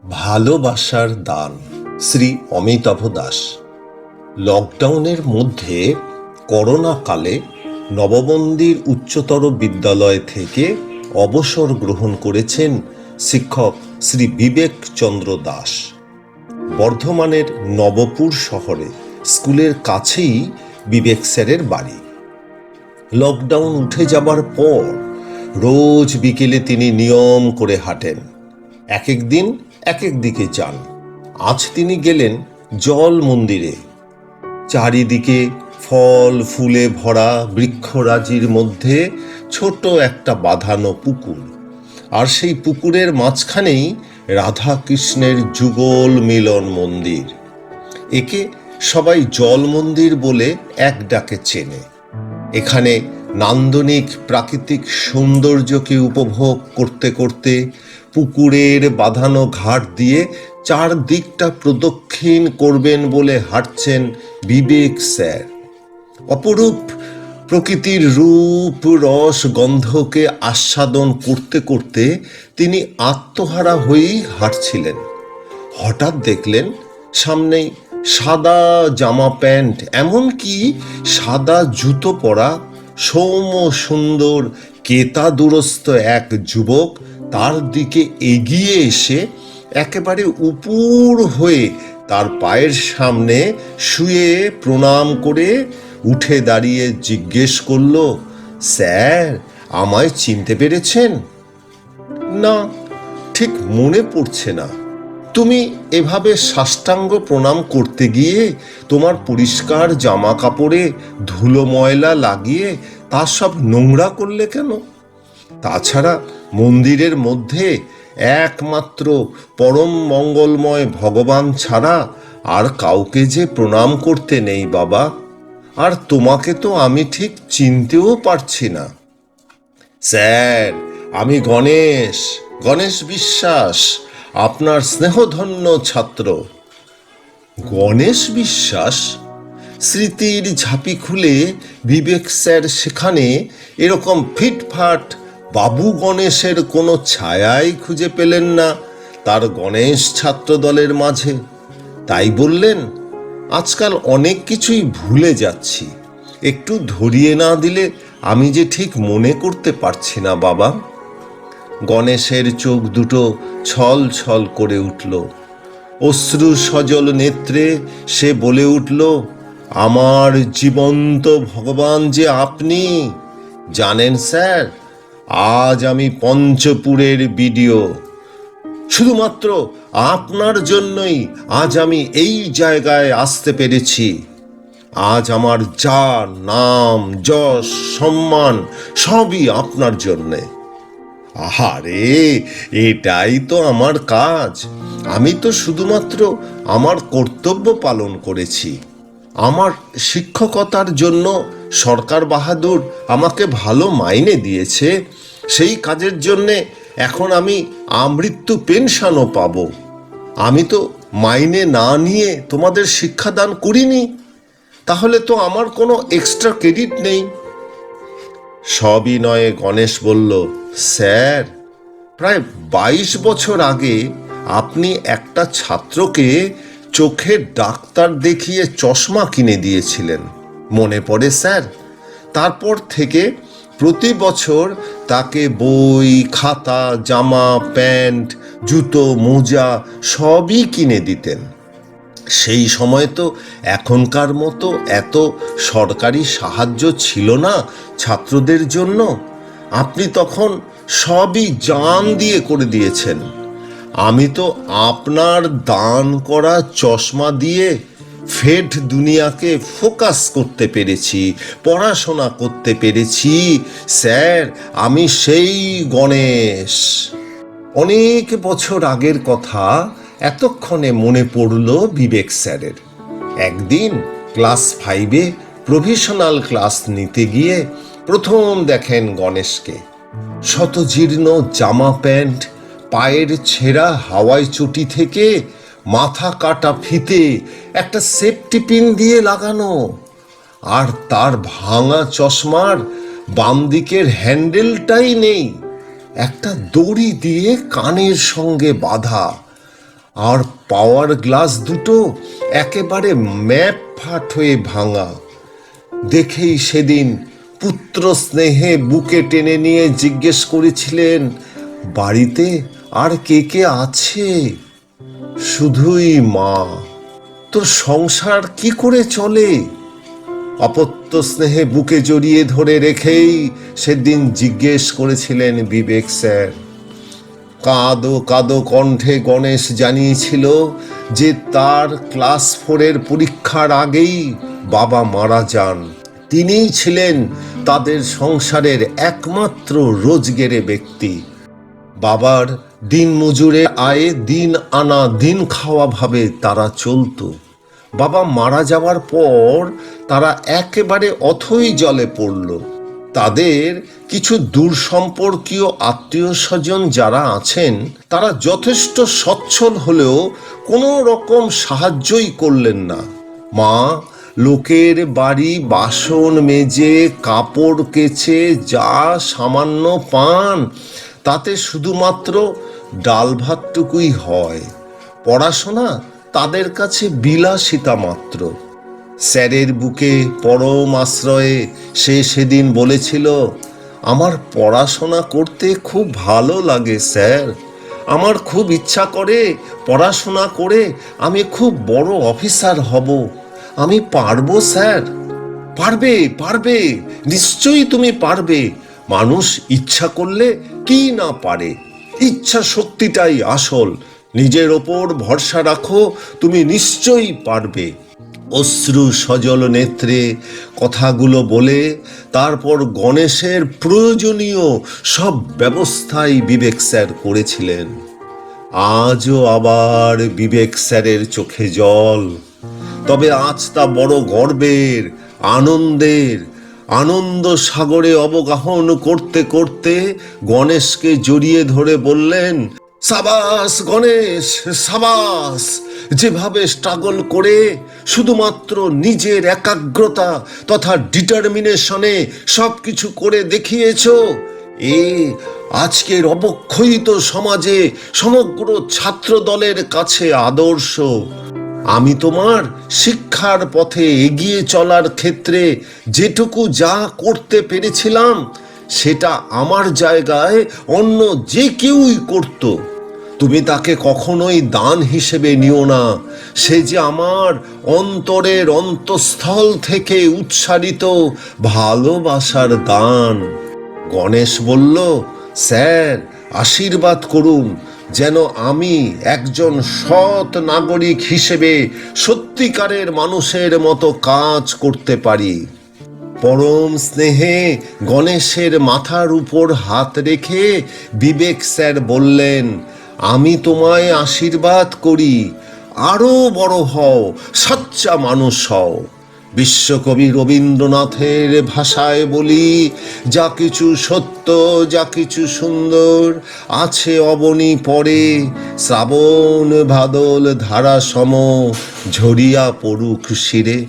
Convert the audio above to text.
ভালোবাসার দান, শ্রী অমিতাভ দাস। লকডাউনের মধ্যে করোনা কালে নবমন্দির উচ্চতর বিদ্যালয় থেকে অবসর গ্রহণ করেছেন শিক্ষক শ্রী বিবেক চন্দ্র দাস। বর্ধমানের নবপুর শহরে স্কুলের কাছেই বিবেক স্যারের বাড়ি। লকডাউন উঠে যাবার পর রোজ বিকেলে তিনি নিয়ম করে হাঁটেন। এক এক দিন এক এক দিকে যান। আজ তিনি গেলেন জল মন্দিরে। চারিদিকে ফল ফুলে ভরা বৃক্ষরাজির মধ্যে ছোট একটা বাঁধানো পুকুর, আর সেই পুকুরের মাঝখানেই রাধা কৃষ্ণের যুগল মিলন মন্দির। একে সবাই জল মন্দির বলে এক ডাকে চেনে। এখানে নান্দনিক প্রাকৃতিক সৌন্দর্যকে উপভোগ করতে করতে পুকুরের বাঁধানো ঘাট দিয়ে চারদিকটা প্রদক্ষিণ করবেন বলে হাঁটছেন বিবেক স্যার। অপরূপ প্রকৃতির রূপ রস গন্ধকে আস্বাদন করতে করতে তিনি আত্মহারা হয়েই হাঁটছিলেন। হঠাৎ দেখলেন সামনেই সাদা জামা প্যান্ট, এমনকি সাদা জুতো পরা সৌম্য সুন্দর কেতাদুরস্ত এক যুবক তার দিকে এগিয়ে এসে একেবারে উপুর হয়ে তার পায়ের সামনে শুয়ে প্রণাম করে উঠে দাঁড়িয়ে জিজ্ঞেস করল, স্যার, আমায় চিনতে পেরেছেন? না, ঠিক মনে পড়ছে না। তুমি এভাবে সাষ্টাঙ্গ প্রণাম করতে গিয়ে তোমার পরিষ্কার জামা কাপড়ে ধুলো ময়লা লাগিয়ে তা সব নোংরা করলে কেন? তাছাড়া মন্দিরের মধ্যে একমাত্র পরম মঙ্গলময় ভগবান ছাড়া আর কাউকে যে প্রণাম করতে নেই বাবা। আর তোমাকে তো আমি ঠিক চিনতেও পারছি না। স্যার, আমি গণেশ বিশ্বাস, আপনার স্নেহধন্য ছাত্র। গণেশ বিশ্বাস? স্মৃতির ঝাঁপি খুলে বিবেক স্যার সেখানে এরকম ফিটফাট বাবু গণেশের কোনো ছায়াই খুঁজে পেলেন না তার গণেশ ছাত্র দলের মাঝে। তাই বললেন, আজকাল অনেক কিছুই ভুলে যাচ্ছি, একটু ধরিয়ে না দিলে আমি যে ঠিক মনে করতে পারছি না বাবা। গণেশের চোখ দুটো ছল ছল করে উঠল। অশ্রু সজল নেত্রে সে বলে উঠল, আমার জীবন্ত ভগবান যে আপনি। জানেন স্যার, আজ আমি পঞ্চপুরের বিডিও। শুধুমাত্র আপনার জন্যই আজ আমি এই জায়গায় আসতে পেরেছি। আজ আমার যা নাম যশ সম্মান সবই আপনার জন্যে। আহারে, এটাই তো আমার কাজ। আমি তো শুধুমাত্র আমার কর্তব্য পালন করেছি। আমার শিক্ষকতার জন্য সরকার বাহাদুর আমাকে ভালো মাইনে দিয়েছে। সেই কাজের জন্যে এখন আমি আমৃত্যু পেনশনও পাবো। আমি তো মাইনে না নিয়ে তোমাদের শিক্ষাদান করিনি, তাহলে তো আমার কোনো এক্সট্রা ক্রেডিট নেই। সবিনয়ে গণেশ বলল, স্যার, প্রায় 22 বছর আগে আপনি একটা ছাত্রকে চোখের ডাক্তার দেখিয়ে চশমা কিনে দিয়েছিলেন, মনে পড়ে স্যার? তারপর থেকে প্রতি বছর তাকে বই খাতা জামা প্যান্ট জুতো মোজা সবই কিনে দিতেন। সেই সময় তো এখনকার মতো এত সরকারি সাহায্য ছিল না ছাত্রদের জন্য। আপনি তখন সবই জান দিয়ে করে দিয়েছেন। আমি তো আপনার দান করা চশমা দিয়ে ফেড দুনিয়াকে ফোকাস করতে পেরেছি, পড়াশোনা করতে পেরেছি। স্যার, আমি সেই গণেশ। অনেক বছর আগের কথা এতক্ষণে মনে পড়ল বিবেক স্যারের। একদিন ক্লাস 5-এ প্রভিশনাল ক্লাস নিতে গিয়ে প্রথম দেখেন গণেশকে। শতজীর্ণ জামা প্যান্ট, পায়ের ছেঁড়া হাওয়াই চটি থেকে মাথা কাটা ফিতে একটা সেফটি পিন দিয়ে লাগানো, আর তার ভাঙা চশমার বাম দিকের হ্যান্ডেলটাই নেই, একটা দড়ি দিয়ে কানের সঙ্গে বাঁধা। আর পাওয়ার গ্লাস দুটো একেবারে ম্যাপ ফাট হয়ে ভাঙা। দেখেই সেদিন পুত্র স্নেহে বুকে টেনে নিয়ে জিজ্ঞেস করেছিলেন, বাড়িতে আর কে কে আছে? শুধুই মা। তোর সংসার কি করে চলে? অপত্য স্নেহে বুকে জড়িয়ে ধরে রেখেই সেদিন জিজ্ঞেস করেছিলেন বিবেক স্যার। কাঁদো কাঁদো কণ্ঠে গণেশ জানিয়েছিল যে তার ক্লাস 4-এর পরীক্ষার আগেই বাবা মারা যান। তিনিই ছিলেন তাদের সংসারের একমাত্র রোজগেরে ব্যক্তি। বাবার দিন মজুরে আয়ে দিন আনা দিন খাওয়া ভাবে তারা চলতো। বাবা মারা যাওয়ার পর তারা একেবারে অথই জলে পড়ল। তাদের কিছু দূর সম্পর্কীয় আত্মীয় স্বজন যারা আছেন তারা যথেষ্ট সচ্ছল হলেও কোনো রকম সাহায্যই করলেন না। মা লোকের বাড়ি বাসন মেজে কাপড় কেচে যা সামান্য পান তাতে শুধুমাত্র ডাল ভাতটুকুই হয়। পড়াশোনা তাদের কাছে বিলাসিতা মাত্র। স্যারের বুকে পরম আশ্রয়ে সে সেদিন বলেছিল, আমার পড়াশোনা করতে খুব ভালো লাগে স্যার। আমার খুব ইচ্ছা করে পড়াশোনা করে আমি খুব বড় অফিসার হব। আমি পারবো স্যার। পারবে পারবে, নিশ্চয়ই তুমি পারবে। মানুষ ইচ্ছা করলে কি না পারে। ইচ্ছা শক্তিটাই আসল। নিজের ওপর ভরসা রাখো, তুমি নিশ্চয়ই পারবে। অশ্রু সজল নেত্রে কথাগুলো বলে তারপর গণেশের প্রয়োজনীয় সব ব্যবস্থাই বিবেক স্যার করেছিলেন। আজও আবার বিবেক স্যারের চোখে জল। তবে আজ তা বড় গর্বের, আনন্দের। আনন্দ সাগরে অবগাহন করতে করতে গণেশকে জড়িয়ে ধরে বললেন, সাবাস গণেশ, সাবাস। যেভাবে স্ট্রাগল করে শুধুমাত্র নিজের একাগ্রতা তথা ডিটারমিনেশনে সবকিছু করে দেখিয়েছ, এ আজকের অবক্ষয়িত সমাজে সমগ্র ছাত্র দলের কাছে আদর্শ। আমি তোমার শিক্ষার পথে এগিয়ে চলার ক্ষেত্রে যেটুকু যা করতে পেরেছিলাম সেটা আমার জায়গায় অন্য যে কেউই করত। তুমি তাকে কখনোই দান হিসেবে নিও না। সে যে আমার অন্তরের অন্তঃস্থল থেকে উচ্চারিত ভালোবাসার দান। গণেশ বলল, স্যার আশীর্বাদ করুন যেন আমি একজন সৎ নাগরিক হিসেবে সত্যিকারের মানুষের মতো কাজ করতে পারি। পরম স্নেহে গণেশের মাথার উপর হাত রেখে বিবেক স্যার বললেন, আমি তোমায় আশীর্বাদ করি, আরো বড় হও, সচ্চা মানুষ হও। বিশ্বকবি রবীন্দ্রনাথের ভাষায় বলি, যা কিছু সত্য, যা কিছু সুন্দর আছে অবনী পরে, শ্রাবণ ভাদল ধারা সম ঝরিয়া পড়ুক শিরে।